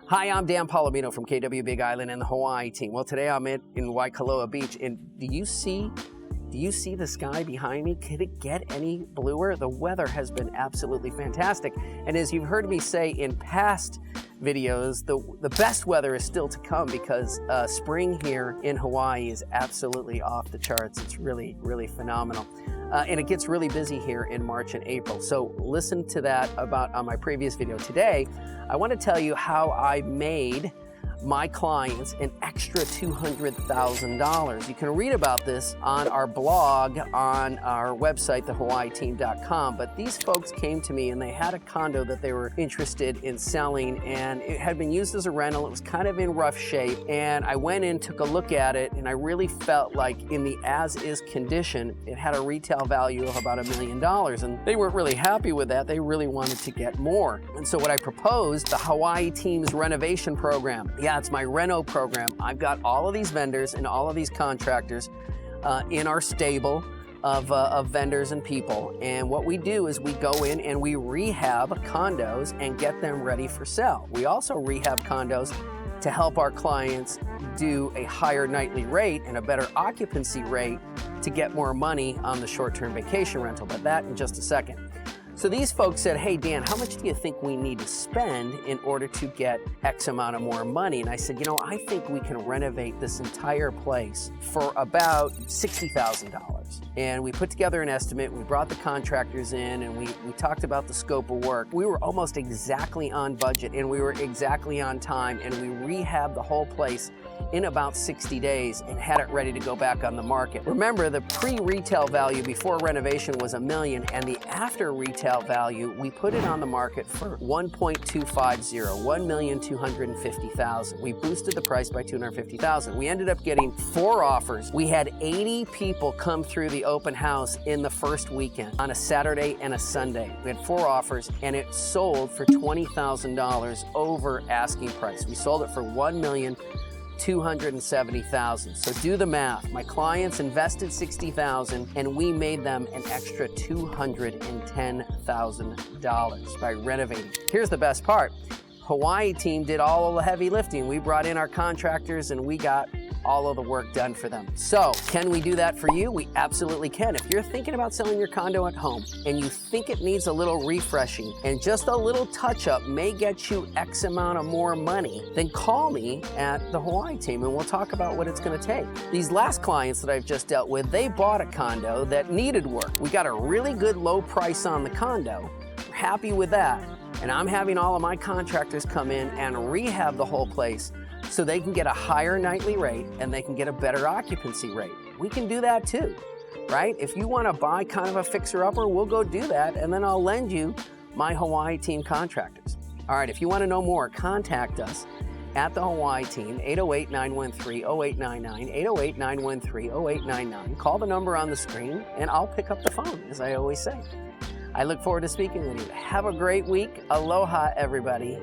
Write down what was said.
Hi, I'm Dan Palomino from KW Big Island and the Hawaii team. Well, today I'm in Waikoloa Beach, and do you see the sky behind me? Could it get any bluer? The weather has been absolutely fantastic. And as you've heard me say in past videos, the best weather is still to come because spring here in Hawaii is absolutely off the charts. It's really, really phenomenal. And it gets really busy here in March and April. So listen to that on my previous video. Today, I want to tell you how I made my clients an extra $200,000. You can read about this on our blog on our website, thehawaiiteam.com. But these folks came to me and they had a condo that they were interested in selling, and it had been used as a rental. It was kind of in rough shape, and I went in, took a look at it, and I really felt like in the as-is condition, it had a retail value of about $1 million, and they weren't really happy with that. They really wanted to get more. And so what I proposed, the Hawaii Team's renovation program. Yeah, it's my Reno program. I've got all of these vendors and all of these contractors in our stable of vendors and people. And what we do is we go in and we rehab condos and get them ready for sale. We also rehab condos to help our clients do a higher nightly rate and a better occupancy rate to get more money on the short-term vacation rental, but that in just a second. So these folks said, hey, Dan, how much do you think we need to spend in order to get X amount of more money? And I said, you know, I think we can renovate this entire place for about $60,000. And we put together an estimate, we brought the contractors in, and we talked about the scope of work. We were almost exactly on budget, and we were exactly on time, and we rehabbed the whole place in about 60 days and had it ready to go back on the market. Remember, the pre-retail value before renovation was $1 million, and the after retail value, we put it on the market for $1.250, $1,250,000. We boosted the price by $250,000. We ended up getting 4 offers. We had 80 people come through the open house in the first weekend on a Saturday and a Sunday. We had 4 offers, and it sold for $20,000 over asking price. We sold it for $1,270,000. So do the math. My clients invested $60,000 and we made them an extra $210,000 by renovating. Here's the best part. Hawaii Team did all of the heavy lifting. We brought in our contractors and we got all of the work done for them. So can we do that for you? We absolutely can. If you're thinking about selling your condo at home and you think it needs a little refreshing and just a little touch up may get you X amount of more money, then call me at the Hawaii Team and we'll talk about what it's gonna take. These last clients that I've just dealt with, they bought a condo that needed work. We got a really good low price on the condo. We're happy with that. And I'm having all of my contractors come in and rehab the whole place so they can get a higher nightly rate and they can get a better occupancy rate. We can do that too, right? If you want to buy kind of a fixer-upper, we'll go do that, and then I'll lend you my Hawaii Team contractors. All right, if you want to know more, contact us at the Hawaii Team, 808-913-0899, 808-913-0899. Call the number on the screen, and I'll pick up the phone, as I always say. I look forward to speaking with you. Have a great week. Aloha, everybody.